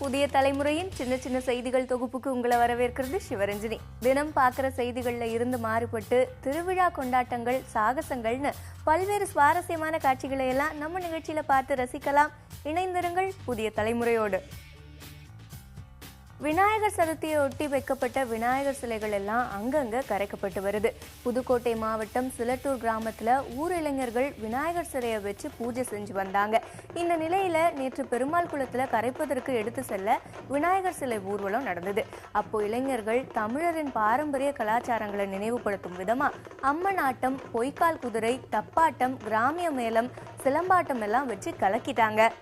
புதிய தலைமுறையின் சின்ன சின்ன செய்திகள் தொகுப்புக்கு உங்களை வரவேற்கிறது சிவரஞ்சனி. தினம் பார்க்குற செய்திகள்ல இருந்து மாறுபட்டு திருவிழா கொண்டாட்டங்கள், சாகசங்கள்னு பல்வேறு சுவாரஸ்யமான காட்சிகளை எல்லாம் நம்ம நிகழ்ச்சியில பார்த்து ரசிக்கலாம். இணைந்திருங்கள் புதிய தலைமுறையோடு. விநாயகர் சதுர்த்தியை ஒட்டி வைக்கப்பட்ட விநாயகர் சிலைகள் எல்லாம் அங்கங்க கரைக்கப்பட்டு வருது. புதுக்கோட்டை மாவட்டம் சிலட்டூர் கிராமத்துல ஊர் இளைஞர்கள் விநாயகர் சிலையை வச்சு பூஜை செஞ்சு வந்தாங்க. இந்த நிலையில நேற்று பெருமாள் குளத்துல கரைப்பதற்கு எடுத்து செல்ல விநாயகர் சிலை ஊர்வலம் நடந்தது. அப்போ இளைஞர்கள் தமிழரின் பாரம்பரிய கலாச்சாரங்களை நினைவுபடுத்தும் விதமா அம்மன் ஆட்டம், பொய்க்கால் குதிரை, தப்பாட்டம், கிராமிய மேளம், சிலம்பாட்டம் எல்லாம் வச்சு கலக்கிட்டாங்க.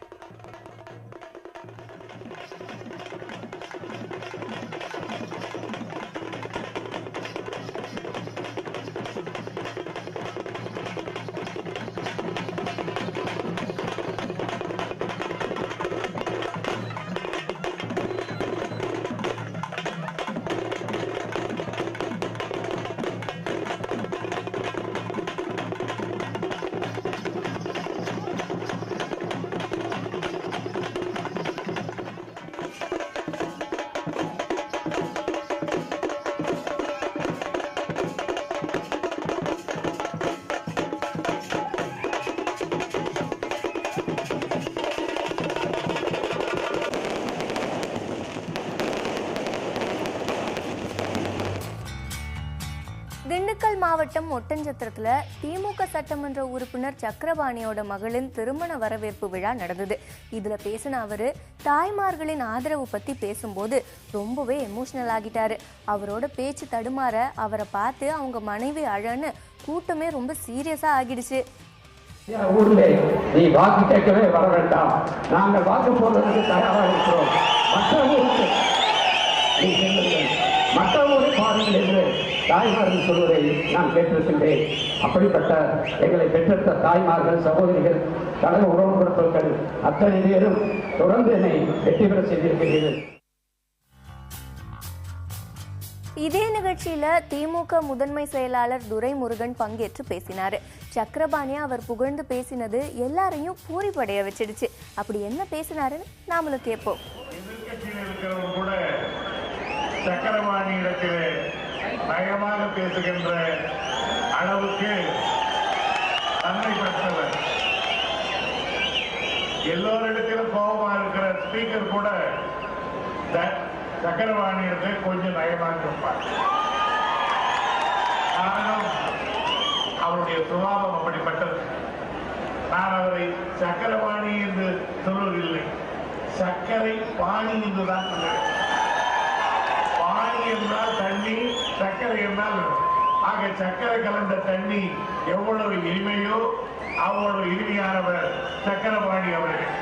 திண்டுக்கல் மாவட்டம் ஒட்டஞ்சத்திரத்துல திமுக சட்டமன்ற உறுப்பினர் சக்கரபாணியோட மகளின் திருமண வரவேற்பு விழா நடந்தது. இதுல பேசின அவரு தாய்மார்களின் ஆதரவு பத்தி பேசும்போது ரொம்பவே எமோஷனல் ஆகிட்டாரு. அவரோட பேச்சு தடுமாற அவரை பார்த்து அவங்க மனைவி அழன்னு கூட்டமே ரொம்ப சீரியஸா ஆகிடுச்சு. ஊர்ல நீ வாக்கு கேட்கவே வர வேண்டாம், நாங்கள் வாக்கு போடுறதுக்கு தயாராக இருக்கிறோம். மற்ற ஊரை பாருங்கள் என்று தாய்மார்கள் சொல்வதை நான் கேட்டிருக்கின்றேன். அப்படிப்பட்ட எங்களை பெற்றெடுத்த தாய்மார்கள், சகோதரிகள், கழக உறவுப்படுத்தவர்கள் அத்தனை பேரும் தொடர்ந்து என்னை வெற்றி பெற செய்திருக்கிறீர்கள். இதே நிகழ்ச்சியில திமுக முதன்மை செயலாளர் துரைமுருகன் பங்கேற்று பேசினாரு. சக்கரபாணியா அவர் புகழ்ந்து பேசினது எல்லாரையும் பூரிப்படைய வச்சிடுச்சு. அப்படி என்ன பேசினாருன்னு நாமளும் கேட்போம். சக்கரபாணி இடத்திலே நயமாக பேசுகின்ற அளவுக்கு தன்மைப்படுத்தவர். எல்லோரிடத்திலும் கோபமாக இருக்கிற ஸ்பீக்கர் கூட சக்கரபாணி இடத்தை கொஞ்சம் நயமாக இருப்பார். காரணம் அவருடைய சுபாவம் அப்படிப்பட்டது. நான் அவரை சக்கரபாணி என்று சொல்வதில்லை, சர்க்கரை பாணி என்றுதான் சொல்லுவேன். பாணி என்றால் தண்ணி, சர்க்கரை என்றால் ஆக சர்க்கரை கலந்த தண்ணி எவ்வளவு இனிமையோ அவ்வளவு இனிமையானவர் சக்கரபாணி அவர்கள்.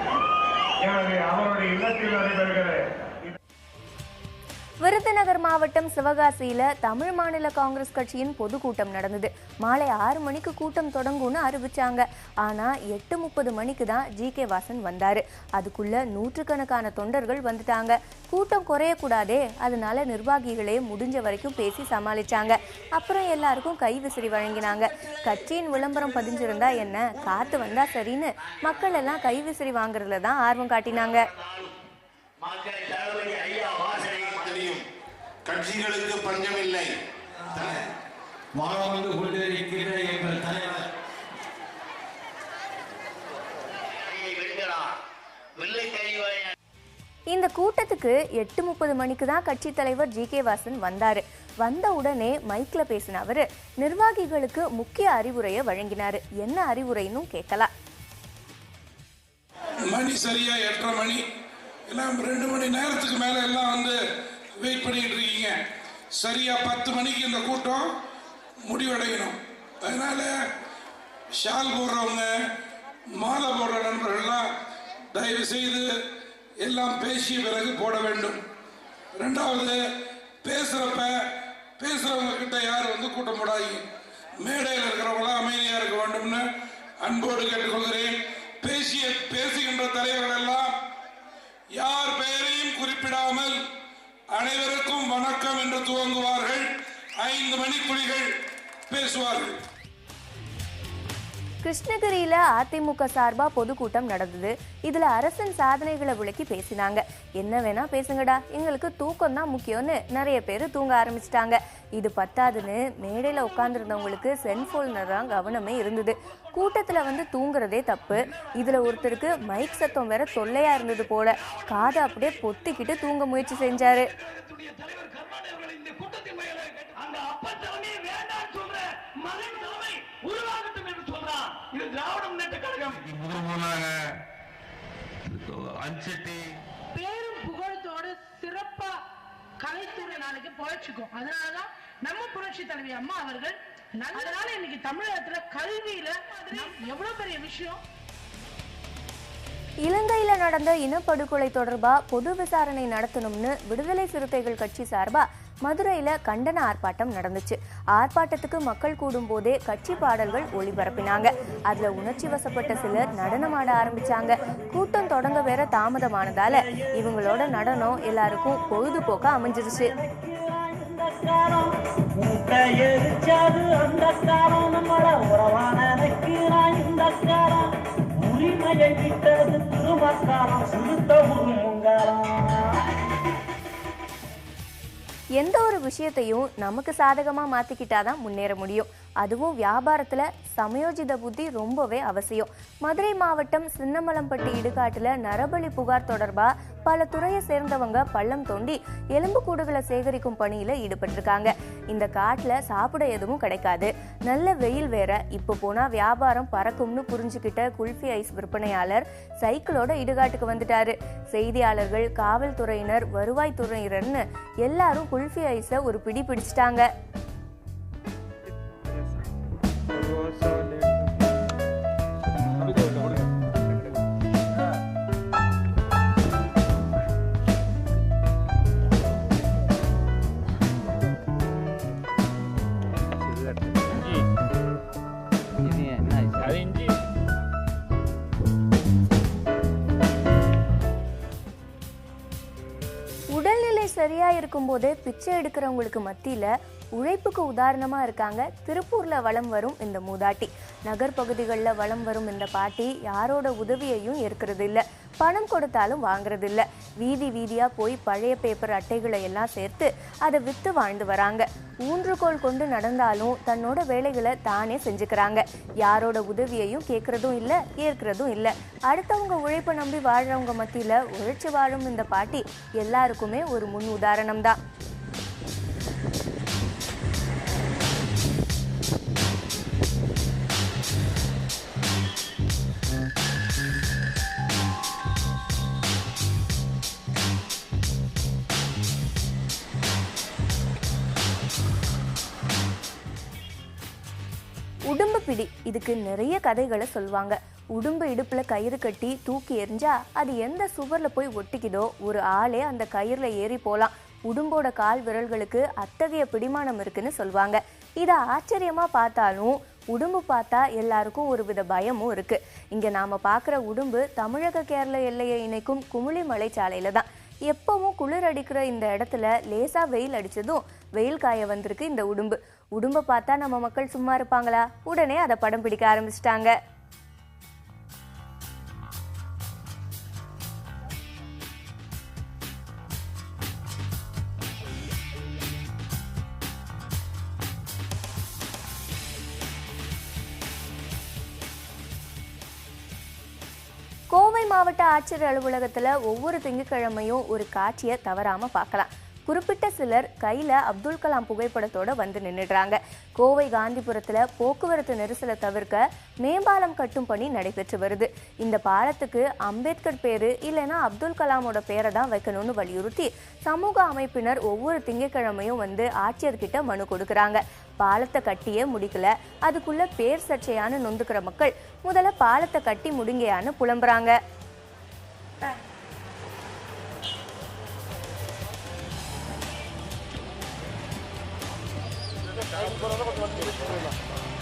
எனவே அவருடைய இல்லத்தில் நடைபெறுகிற விருதுநகர் மாவட்டம் சிவகாசியில தமிழ் மாநில காங்கிரஸ் கட்சியின் பொதுக்கூட்டம் நடந்தது. மாலை 6 மணிக்கு கூட்டம் தொடங்கும்னு அறிவிச்சாங்க. ஆனா 8:30 மணிக்கு தான் ஜி.கே. வாசன் வந்தாரு. அதுக்குள்ள நூற்றுக்கணக்கான தொண்டர்கள் வந்துட்டாங்க. கூட்டம் குறையக்கூடாதே, அதனால நிர்வாகிகளே முடிஞ்ச வரைக்கும் பேசி சமாளிச்சாங்க. அப்புறம் எல்லாருக்கும் கை விசிறி வழங்கினாங்க. கட்சியின் விளம்பரம் பதிஞ்சிருந்தா என்ன, காத்து வந்தா சரின்னு மக்கள் எல்லாம் கை விசிறி வாங்குறதுல தான் ஆர்வம் காட்டினாங்க. கட்சிகளுக்கு பஞ்சமில்லை. வாழ்ந்து கொண்டிருக்கிற எங்கள் தலைவர் இந்த கூட்டத்துக்கு 8:30 மணிக்கு தான் கட்சி தலைவர் ஜி.கே. வாசன் வந்தாரு. வந்த உடனே மைக்ல பேசின அவரு நிர்வாகிகளுக்கு முக்கிய அறிவுரையை வழங்கினாரு. என்ன அறிவுரைன்னு கேட்கலாம். மணி சரியா 8:30 மணி, எல்லாம் 2 மணி நேரத்துக்கு மேல எல்லாம் வந்து வெயிட் பண்ணிட்டு இருக்கீங்க. சரியா 10 மணிக்கு இந்த கூட்டம் முடிவடையணும். அதனால ஷால் போடுறவங்க, மாலை போடுற நண்பர்கள்லாம் தயவு செய்து எல்லாம் பேசிய பிறகு போட வேண்டும். 2வது, பேசுறவங்க கிட்ட யார் வந்து கூட்டம் போடாதீங்க. மேடையில் இருக்கிறவங்களாம் அமைதியா இருக்க வேண்டும்னு அன்போடு கேட்டுக்கொள்கிறேன். பேசுகின்ற தலைவர்கள் எல்லாம் யார் பெயரையும் குறிப்பிடாமல் அனைவருக்கும் வணக்கம் என்று துவங்குவார்கள். 5 மணித்துளிகள் பேசுவார்கள். கிருஷ்ணகிரியில அதிமுக சார்பா பொதுக்கூட்டம் நடந்தது. இதுல அரசின் சாதனைகளை விளக்கி பேசினாங்க. என்ன வேணா பேசுங்கடா, எங்களுக்கு தூக்கம் தான் முக்கியம்னு நிறைய பேர் தூங்க ஆரம்பிச்சிட்டாங்க. இது பத்தாதுன்னு மேடையில உட்கார்ந்துருந்தவங்களுக்கு செல்போன்ல தான் கவனமே இருந்தது. கூட்டத்துல வந்து தூங்குறதே தப்பு. இதுல ஒருத்தருக்கு மைக் சத்தம் வேற தொல்லையா இருந்தது போல. காதை அப்படியே பொத்திக்கிட்டு தூங்க முயற்சி செஞ்சாரு. பேரும் புகழத்தோடு சிறப்பா கலைத்துறை நாளைக்கு பொழைச்சுக்கும். அதனாலதான் நம்ம புரட்சி தலைவி அம்மா அவர்கள் அதனால இன்னைக்கு தமிழகத்துல கல்வியில எவ்வளவு பெரிய விஷயம். இலங்கையில நடந்த இனப்படுகொலை தொடர்பா பொது விசாரணை நடத்தணும்னு விடுதலை சிறுத்தைகள் கட்சி சார்பா மதுரையில கண்டன ஆர்ப்பாட்டம் நடந்துச்சு. ஆர்ப்பாட்டத்துக்கு மக்கள் கூடும் போதே கட்சி பாடல்கள் ஒளிபரப்பினாங்க. அதுல உணர்ச்சி வசப்பட்ட சிலர் நடனமாட ஆரம்பிச்சாங்க. கூட்டம் தொடங்க வேற தாமதமானதால இவங்களோட நடனம் எல்லாருக்கும் பொழுதுபோக்கா அமைஞ்சிருச்சு. எந்த ஒரு விஷயத்தையும் நமக்கு சாதகமா மாத்திக்கிட்டாதான் முன்னேற முடியும். அதுவும் வியாபாரத்துல சமயோஜித புத்தி ரொம்பவே அவசியம். மதுரை மாவட்டம் சின்னமலம்பட்டி இடுகாட்டுல நரபலி புகார் தொடர்பா பல துறையை சேர்ந்தவங்க பள்ளம் தோண்டி எலும்பு கூடுகளை சேகரிக்கும் பணியில ஈடுபட்டிருக்காங்க. இந்த காட்டுல சாப்பிட எதுவும் கிடைக்காது, நல்ல வெயில் வேற. இப்ப போனா வியாபாரம் பறக்கும்னு புரிஞ்சுக்கிட்ட குல்ஃபி ஐஸ் விற்பனையாளர் சைக்கிளோட இடுகாட்டுக்கு வந்துட்டாரு. செய்தியாளர்கள், காவல்துறையினர், வருவாய்த்துறையினர்னு எல்லாரும் குல்ஃபி ஐஸ ஒரு பிடி பிடிச்சிட்டாங்க. உடல்நிலை சரியா இருக்கும் போதே பிச்சை எடுக்கிறவங்களுக்கு மத்தியில உழைப்புக்கு உதாரணமா இருக்காங்க திருப்பூர்ல வலம் வரும் இந்த மூதாட்டி. நகர் பகுதிகளில் வலம் வரும் இந்த பாட்டி யாரோட உதவியையும் ஏற்கிறது இல்லை, பணம் கொடுத்தாலும் வாங்குறது இல்லை. வீதி வீதியா போய் பழைய பேப்பர் அட்டைகளை எல்லாம் சேர்த்து அதை வித்து வாழ்ந்து வராங்க. ஊன்றுகோல் கொண்டு நடந்தாலும் தன்னோட வேலைகளை தானே செஞ்சுக்கிறாங்க. யாரோட உதவியையும் கேட்கறதும் இல்லை, ஏற்கிறதும் இல்லை. அடுத்தவங்க உழைப்பை நம்பி வாழ்றவங்க மத்தியில உழைச்சு வாழும் இந்த பாட்டி எல்லாருக்குமே ஒரு முன் உதாரணம் தான். உடும்பு பிடி, இதுக்கு நிறைய கதைகளை சொல்லுவாங்க. உடும்பு இடுப்புல கயிறு கட்டி தூக்கி எறிஞ்சா அது எந்த சுவர்ல போய் ஒட்டிக்குதோ ஒரு ஆளே அந்த கயிறுல ஏறி போலாம். உடும்போட கால் விரல்களுக்கு அத்தகைய பிடிமானம் இருக்குன்னு சொல்லுவாங்க. இதை ஆச்சரியமா பார்த்தாலும் உடும்பு பார்த்தா எல்லாருக்கும் ஒரு வித பயமும் இருக்கு. இங்க நாம பார்க்குற உடும்பு தமிழக கேரள எல்லையை இணைக்கும் குமுளி மலைச்சாலையில தான். எப்பவும் குளிர் அடிக்கிற இந்த இடத்துல லேசா வெயில் அடிச்சதும் வெயில் காய வந்திருக்கு இந்த உடும்பு. உடும்பை பார்த்தா நம்ம மக்கள் சும்மா இருப்பாங்களா? உடனே அதை படம் பிடிக்க ஆரம்பிச்சிட்டாங்க. கோவை மாவட்ட ஆட்சியர் அலுவலகத்துல ஒவ்வொரு திங்கட்கிழமையும் ஒரு காட்சியை தவறாம பார்க்கலாம். குறிப்பிட்ட சிலர் கையில அப்துல் கலாம் புகைப்படத்தோட வந்து நின்றுடுறாங்க. கோவை காந்திபுரத்துல போக்குவரத்து நெரிசலை தவிர்க்க மேம்பாலம் கட்டும் பணி நடைபெற்று வருது. இந்த பாலத்துக்கு அம்பேத்கர் பேரு இல்லைன்னா அப்துல் கலாமோட பேரை தான் வைக்கணும்னு வலியுறுத்தி சமூக அமைப்பினர் ஒவ்வொரு திங்கட்கிழமையும் வந்து ஆட்சியர்கிட்ட மனு கொடுக்கறாங்க. பாலத்தை கட்டியே முடிக்கல, அதுக்குள்ள பேர் சர்ச்சையான்னு நொந்துக்கிற மக்கள் முதல்ல பாலத்தை கட்டி முடிங்கையான்னு புலம்புறாங்க. கொஞ்சம்